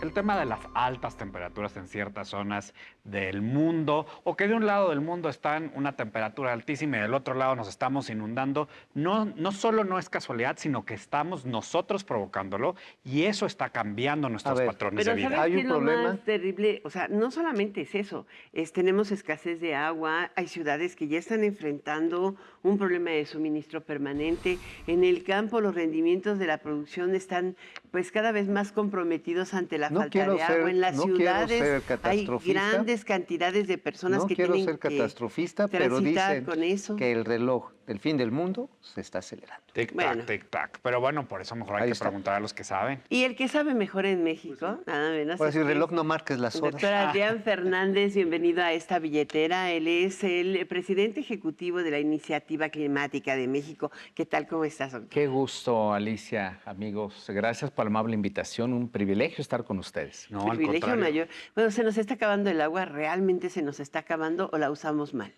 el tema de las altas temperaturas en ciertas zonas del mundo, o que de un lado del mundo está en una temperatura altísima y del otro lado nos estamos inundando, no solo no es casualidad, sino que estamos nosotros provocándolo y eso está cambiando nuestros patrones de Pero vida. ¿sabes Hay qué un es lo problema. más terrible? O sea, no solamente es eso, tenemos escasez de agua, hay ciudades que ya están enfrentando un problema de suministro permanente. En el campo los rendimientos de la producción están pues cada vez más comprometidos ante la falta de agua. En las No quiero ciudades ser hay catastrofista. grandes cantidades de personas No que quiero tienen ser que catastrofista, pero transitar dicen con eso. que el reloj del fin del mundo se está acelerando. Tic-tac, Bueno. tic-tac. Pero bueno, por eso mejor hay Ahí que está. preguntar a los que saben. Y el que sabe mejor en México, nada menos. Ahora, si el es reloj no marques las el horas. doctor Adrián Fernández, bienvenido a esta billetera. Él es el presidente ejecutivo de la Iniciativa Climática de México. ¿Qué tal? ¿Cómo estás, doctor? Qué gusto, Alicia, amigos. Gracias por la amable invitación. Un privilegio estar con ustedes. No, al Privilegio contrario. mayor. Bueno, ¿se nos está acabando el agua? ¿Realmente se nos está acabando o la usamos mal?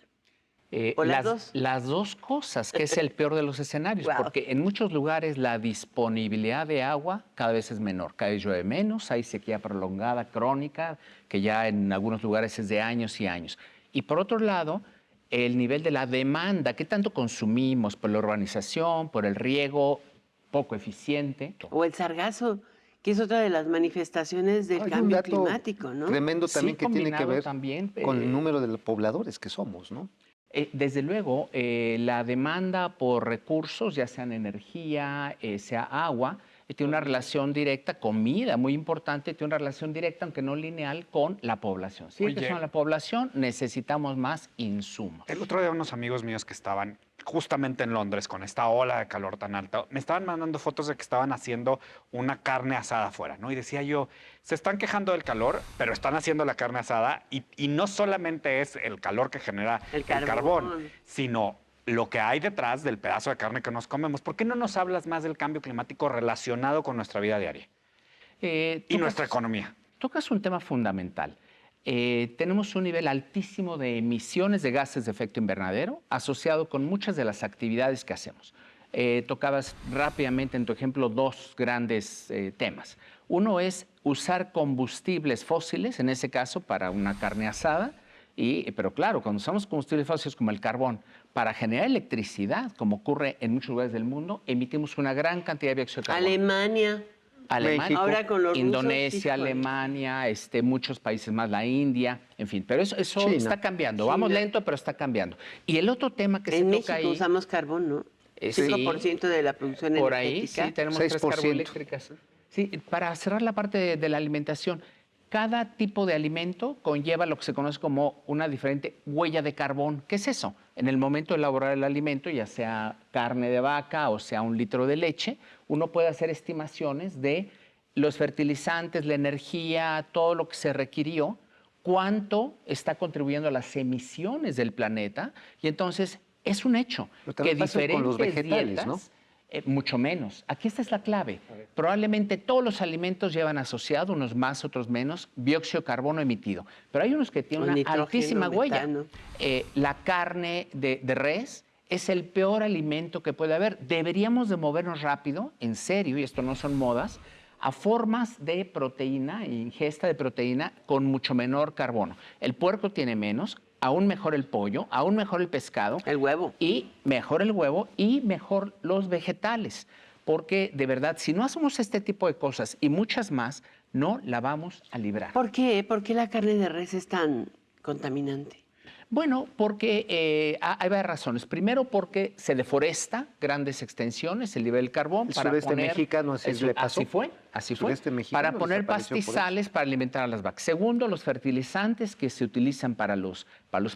¿O las dos? Las dos cosas, que es el peor de los escenarios, Wow. porque en muchos lugares la disponibilidad de agua cada vez es menor, cada vez llueve menos, hay sequía prolongada, crónica, que ya en algunos lugares es de años y años. Y por otro lado, el nivel de la demanda, ¿qué tanto consumimos por la urbanización, por el riego poco eficiente? O el sargazo, que es otra de las manifestaciones del Hay un cambio dato climático, ¿no? tremendo también Sí, que tiene que combinado ver también, con el número de los pobladores que somos, ¿no? Desde luego, la demanda por recursos, ya sean energía, sea agua, tiene una relación directa, comida muy importante, tiene una relación directa, aunque no lineal, con la población. Si hay Oye. que son la población, necesitamos más insumos. El otro día unos amigos míos que estaban justamente en Londres con esta ola de calor tan alta, me estaban mandando fotos de que estaban haciendo una carne asada afuera, ¿no? Y decía yo, se están quejando del calor, pero están haciendo la carne asada y no solamente es el calor que genera El el carbón, carbón. sino lo que hay detrás del pedazo de carne que nos comemos. ¿Por qué no nos hablas más del cambio climático relacionado con nuestra vida diaria y nuestra economía? Tocas un tema fundamental. Tenemos un nivel altísimo de emisiones de gases de efecto invernadero asociado con muchas de las actividades que hacemos. Tocabas rápidamente en tu ejemplo dos grandes temas. Uno es usar combustibles fósiles, en ese caso para una carne asada, pero claro, cuando usamos combustibles fósiles como el carbón para generar electricidad, como ocurre en muchos lugares del mundo, emitimos una gran cantidad de dióxido de carbono. Alemania. Alemania, Ahora con los rusos, Indonesia, híjole. Alemania, muchos países más, la India, en fin, pero eso China. está cambiando. Vamos China. lento, pero está cambiando. Y el otro tema que En se México toca ahí, usamos carbón, ¿no? Sí. 5% de la producción por ahí energética. sí tenemos 3 6%. carboeléctricas. Sí, para cerrar la parte de la alimentación, cada tipo de alimento conlleva lo que se conoce como una diferente huella de carbón. ¿Qué es eso? En el momento de elaborar el alimento, ya sea carne de vaca o sea un litro de leche, uno puede hacer estimaciones de los fertilizantes, la energía, todo lo que se requirió, cuánto está contribuyendo a las emisiones del planeta. Y entonces es un hecho Pero que también pasa con los diferentes vegetales, dietas, ¿no? mucho menos. Aquí esta es la clave. Probablemente todos los alimentos llevan asociado, unos más, otros menos, dióxido de carbono emitido. Pero hay unos que tienen O una nitrógeno, altísima huella. metano. La carne de res es el peor alimento que puede haber. Deberíamos de movernos rápido, en serio, y esto no son modas, a formas de proteína, ingesta de proteína con mucho menor carbono. El puerco tiene menos, aún mejor el pollo, aún mejor el pescado. El huevo. Y mejor el huevo y mejor los vegetales. Porque de verdad, si no hacemos este tipo de cosas y muchas más, no la vamos a librar. ¿Por qué? ¿Por qué la carne de res es tan contaminante? Bueno, porque hay varias razones. Primero, porque se deforesta grandes extensiones, el nivel del carbón. El sureste mexicano así le pasó. Así fue. Sureste mexicano Para poner desapareció por eso. pastizales para alimentar a las vacas. Segundo, los fertilizantes que se utilizan para los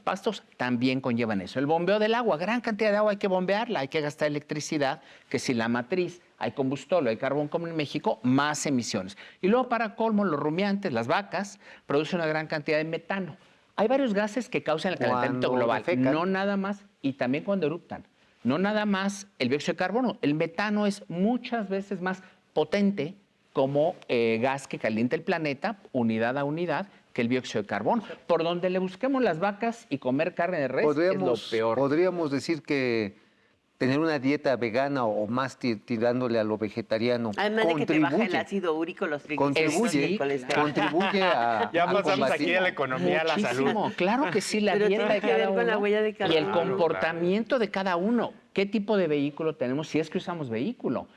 pastos también conllevan eso. El bombeo del agua, gran cantidad de agua hay que bombearla, hay que gastar electricidad, que si la matriz hay combustible, hay carbón como en México, más emisiones. Y luego, para colmo, los rumiantes, las vacas, producen una gran cantidad de metano. Hay varios gases que causan el calentamiento Cuando global, defecan. no nada más, y también cuando eruptan. No nada más el dióxido de carbono. El metano es muchas veces más potente como gas que calienta el planeta, unidad a unidad, que el dióxido de carbono. Por donde le busquemos las vacas y comer carne de res es lo peor. Podríamos decir que tener una dieta vegana o más tirándole a lo vegetariano Además de que te baja el ácido úrico, los triglicéridos, el colesterol. contribuye a Ya a pasamos combatir. aquí a la economía, a la salud. Muchísimo, claro que sí, la Pero dieta tiene de que cada ver con la uno huella de y el carbono. comportamiento de cada uno. ¿Qué tipo de vehículo tenemos si es que usamos vehículo?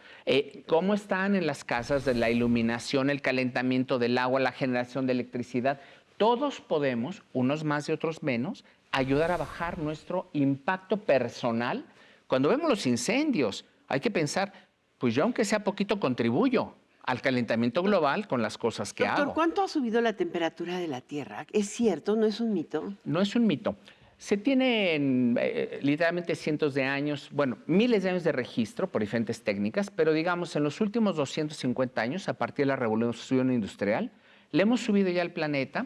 ¿Cómo están en las casas de la iluminación, el calentamiento del agua, la generación de electricidad? Todos podemos, unos más y otros menos, ayudar a bajar nuestro impacto personal. Cuando vemos los incendios, hay que pensar, pues yo aunque sea poquito contribuyo al calentamiento global con las cosas que Doctor, hago. ¿cuánto ha subido la temperatura de la Tierra? ¿Es cierto? ¿No es un mito? No es un mito. Se tienen literalmente cientos de años, bueno, miles de años de registro por diferentes técnicas, pero digamos en los últimos 250 años, a partir de la revolución industrial, le hemos subido ya al planeta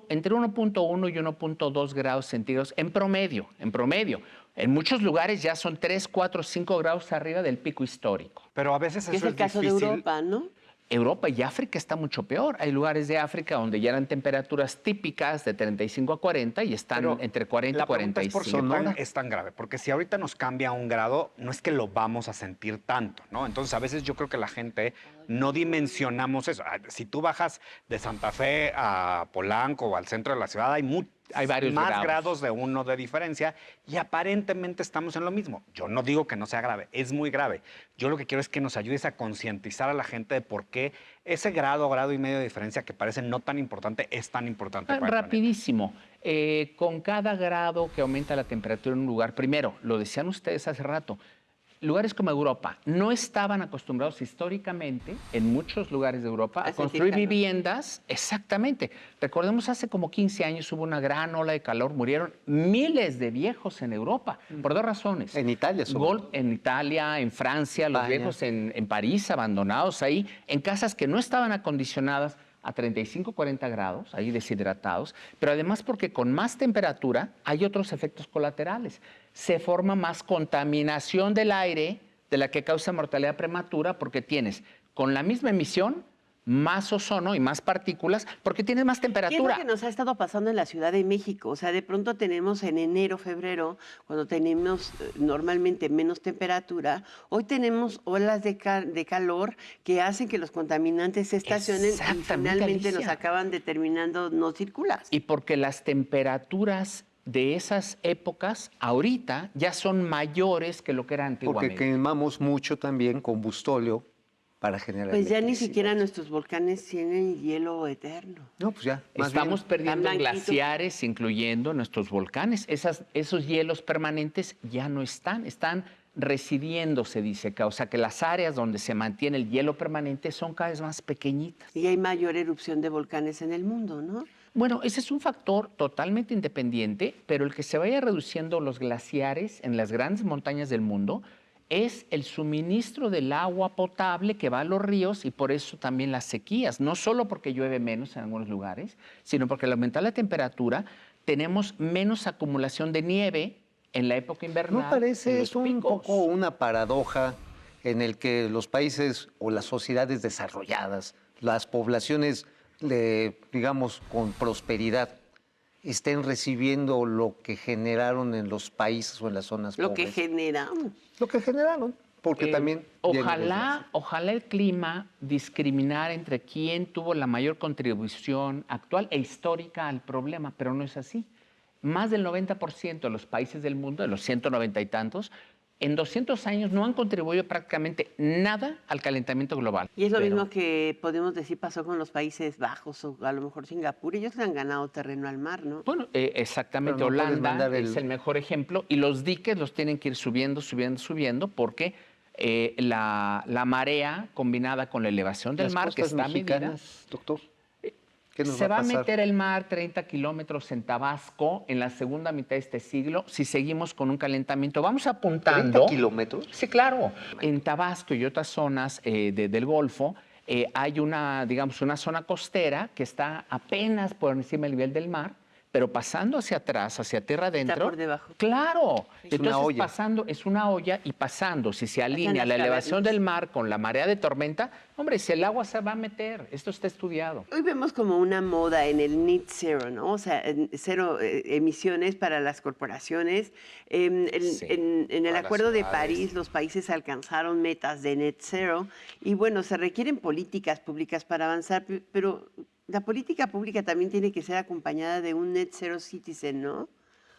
entre 1.1 y 1.2 grados centígrados en promedio, en promedio. En muchos lugares ya son 3, 4, 5 grados arriba del pico histórico. Pero a veces Que es eso el caso de difícil. Europa, ¿no? Europa y África está mucho peor. Hay lugares de África donde ya eran temperaturas típicas de 35 a 40 y están Pero entre 40 y la pregunta es 45. por qué es tan grave. Porque si ahorita nos cambia 1 grado, no es que lo vamos a sentir tanto, ¿no? Entonces, a veces yo creo que la gente no dimensionamos eso. Si tú bajas de Santa Fe a Polanco o al centro de la ciudad, hay varios más grados. de 1 de diferencia y aparentemente estamos en lo mismo. Yo no digo que no sea grave, es muy grave. Yo lo que quiero es que nos ayudes a concientizar a la gente de por qué ese grado y medio de diferencia que parece no tan importante es tan importante para el planeta. Rapidísimo. Con cada grado que aumenta la temperatura en un lugar, primero, lo decían ustedes hace rato, lugares como Europa no estaban acostumbrados históricamente, en muchos lugares de Europa, a construir viviendas. Exactamente. Recordemos, hace como 15 años hubo una gran ola de calor, murieron miles de viejos en Europa, por dos razones. En Italia, sobre todo. En Italia, en Francia, los España. viejos en París, abandonados ahí, en casas que no estaban acondicionadas a 35, 40 grados, ahí deshidratados, pero además porque con más temperatura hay otros efectos colaterales. Se forma más contaminación del aire de la que causa mortalidad prematura porque tienes con la misma emisión más ozono y más partículas porque tienes más ¿Qué es temperatura. lo que nos ha estado pasando en la Ciudad de México? O sea, de pronto tenemos en enero, febrero, cuando tenemos normalmente menos temperatura, hoy tenemos olas de calor que hacen que los contaminantes se estacionen y Exactamente, finalmente nos Alicia. acaban determinando no circular. Y porque las temperaturas de esas épocas ahorita ya son mayores que lo que era Porque antiguamente. quemamos mucho también combustóleo para generar Pues ya ni electricidad. siquiera nuestros volcanes tienen hielo eterno. No, pues ya. más Estamos bien, perdiendo Tan blanquitos. glaciares, incluyendo nuestros volcanes. Esos hielos permanentes ya no están residiendo, se dice. O sea, que las áreas donde se mantiene el hielo permanente son cada vez más pequeñitas. Y hay mayor erupción de volcanes en el mundo, ¿no? Bueno, ese es un factor totalmente independiente, pero el que se vaya reduciendo los glaciares en las grandes montañas del mundo es el suministro del agua potable que va a los ríos y por eso también las sequías, no solo porque llueve menos en algunos lugares, sino porque al aumentar la temperatura tenemos menos acumulación de nieve en la época invernal. ¿no parece en los es un picos. poco una paradoja en el que los países o las sociedades desarrolladas, las poblaciones, digamos, con prosperidad, estén recibiendo lo que generaron en los países o en las zonas Lo que pobres? generamos. Lo que generaron, porque también... viene Ojalá el clima discriminara entre quién tuvo la mayor contribución actual e histórica al problema, pero no es así. Más del 90% de los países del mundo, de los 190 y tantos, en 200 años no han contribuido prácticamente nada al calentamiento global. Y es lo Pero- mismo que podemos decir pasó con los Países Bajos o a lo mejor Singapur. Ellos le han ganado terreno al mar, ¿no? Bueno, exactamente. Pero no puedes Holanda mandar es el mejor ejemplo y los diques los tienen que ir subiendo porque la marea combinada con la elevación del Las mar que costas está medida, mexicanas, doctor. ¿Qué nos se va a pasar? meter el mar 30 kilómetros en Tabasco en la segunda mitad de este siglo si seguimos con un calentamiento. Vamos apuntando. 30 kilómetros. Sí, claro. En Tabasco y otras zonas del Golfo hay una zona costera que está apenas por encima del nivel del mar, pero pasando hacia atrás, hacia tierra adentro. por debajo. Claro. Es Entonces, una olla. pasando, es una olla y pasando, si se alinea las la elevación cavernas. del mar con la marea de tormenta, hombre, si el agua se va a meter, esto está estudiado. Hoy vemos como una moda en el net zero, ¿no? O sea, cero emisiones para las corporaciones. Sí, En el para las Acuerdo de ciudades. París, los países alcanzaron metas de net zero y bueno, se requieren políticas públicas para avanzar, pero la política pública también tiene que ser acompañada de un net zero citizen, ¿no? O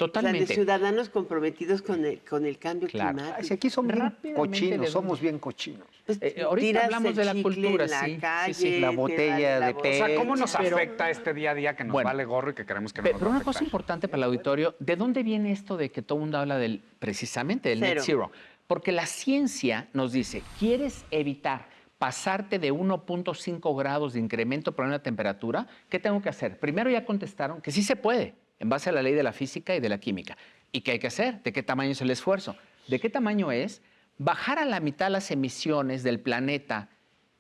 sea, Totalmente. de ciudadanos comprometidos con el cambio Claro. Ay, climático. si aquí somos bien Rápidamente, cochinos, ¿de somos dónde? bien cochinos. Pues, ahorita tiras hablamos el de la chicle cultura, en la sí, sí, calle, sí. La te botella vale de O sea, ¿cómo nos Pero- afecta este día a día que nos Bueno, vale gorro y que queremos que no Pero nos va a una cosa afectar? importante para el auditorio, ¿de dónde viene esto de que todo el mundo habla precisamente del net Cero. zero? Porque la ciencia nos dice, ¿quieres evitar pasarte de 1.5 grados de incremento por una temperatura? ¿Qué tengo que hacer? Primero ya contestaron que sí se puede, en base a la ley de la física y de la química. ¿Y qué hay que hacer? ¿De qué tamaño es el esfuerzo? ¿De qué tamaño es bajar a la mitad las emisiones del planeta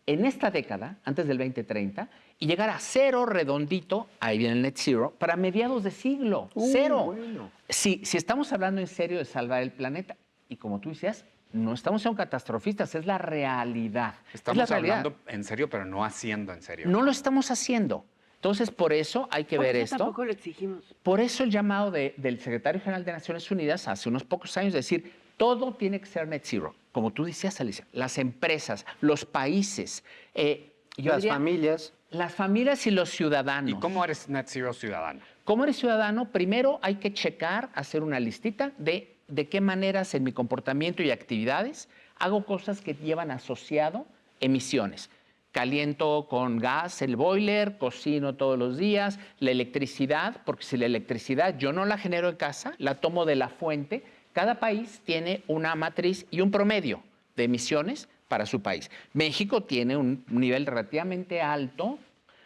en esta década, antes del 2030, y llegar a cero redondito, ahí viene el net zero, para mediados de siglo? Cero. bueno. Si estamos hablando en serio de salvar el planeta, y como tú decías, no estamos siendo catastrofistas, es la realidad. Es la Estamos realidad. hablando en serio, pero no haciendo en serio. No lo estamos haciendo. Entonces, por eso hay que Por ver eso esto. tampoco lo exigimos. Por eso el llamado del secretario general de Naciones Unidas hace unos pocos años, decir, todo tiene que ser net zero. Como tú decías, Alicia, las empresas, los países, yo Las diría, familias. las familias y los ciudadanos. ¿Y cómo eres net zero ciudadano? ¿Cómo eres ciudadano? Primero hay que checar, hacer una listita de qué maneras en mi comportamiento y actividades hago cosas que llevan asociado emisiones. Caliento con gas el boiler, cocino todos los días, la electricidad, porque si la electricidad yo no la genero en casa, la tomo de la fuente. Cada país tiene una matriz y un promedio de emisiones para su país. México tiene un nivel relativamente alto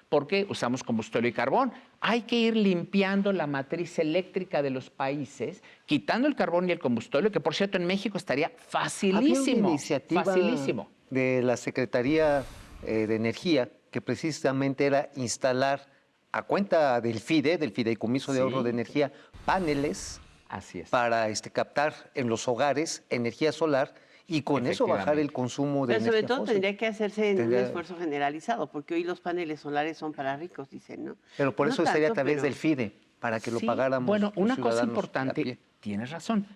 porque usamos combustible y carbón. Hay que ir limpiando la matriz eléctrica de los países, quitando el carbón y el combustible, que por cierto en México estaría Había facilísimo. una iniciativa Facilísimo. de la Secretaría de Energía que precisamente era instalar a cuenta del FIDE, del Fideicomiso de Sí. Ahorro de Energía, paneles Así es. para captar en los hogares energía solar y con eso bajar el Efectivamente. consumo de Pero sobre energía todo fósil. tendría que hacerse en un Tendría- esfuerzo generalizado, porque hoy los paneles solares son para ricos, dicen, ¿no? Pero por No eso sería a tanto, través pero- del FIDE, para que lo Sí, pagáramos. Bueno, los una cosa ciudadanos a importante, pie. tienes razón,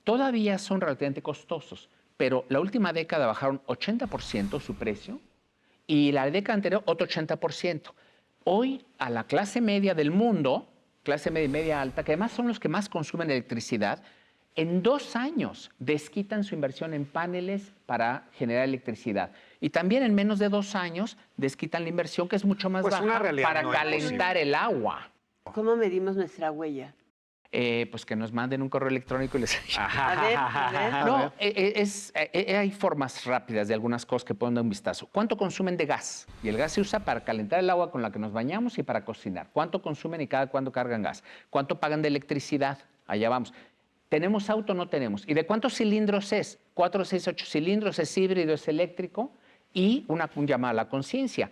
todavía son relativamente costosos, pero la última década bajaron 80% su precio y la década anterior otro 80%. Hoy a la clase media del mundo, clase media y media alta, que además son los que más consumen electricidad, en 2 años desquitan su inversión en paneles para generar electricidad. Y también en menos de 2 años desquitan la inversión, que es mucho más Pues una baja, realidad para no es calentar posible. el agua. ¿Cómo medimos nuestra huella? Pues que nos manden un correo electrónico y les... A ver. No, hay formas rápidas de algunas cosas que pueden dar un vistazo. ¿Cuánto consumen de gas? Y el gas se usa para calentar el agua con la que nos bañamos y para cocinar. ¿Cuánto consumen y cada cuándo cargan gas? ¿Cuánto pagan de electricidad? Allá vamos. ¿Tenemos auto o no tenemos? ¿Y de cuántos cilindros es? 4, 6, 8 cilindros, es híbrido, es eléctrico. Y un llamado a la conciencia.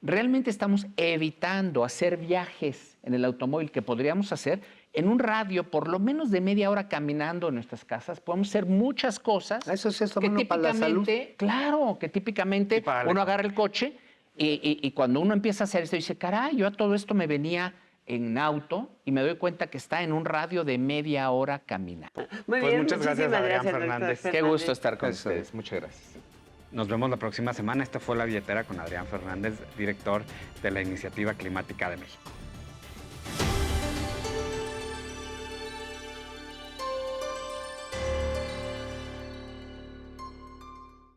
Realmente estamos evitando hacer viajes en el automóvil que podríamos hacer en un radio, por lo menos de media hora caminando en nuestras casas. Podemos hacer muchas cosas. Eso sí es que bueno para la salud. típicamente, claro, que típicamente Y para la uno economía. agarra el coche y cuando uno empieza a hacer esto, dice, caray, yo a todo esto me venía en auto y me doy cuenta que está en un radio de media hora caminando. Muy Pues bien, muchas gracias, muchísimas Adrián doctor Fernández. Qué gusto estar con Gracias. ustedes. Muchas gracias. Nos vemos la próxima semana. Esta fue La Billetera con Adrián Fernández, director de la Iniciativa Climática de México.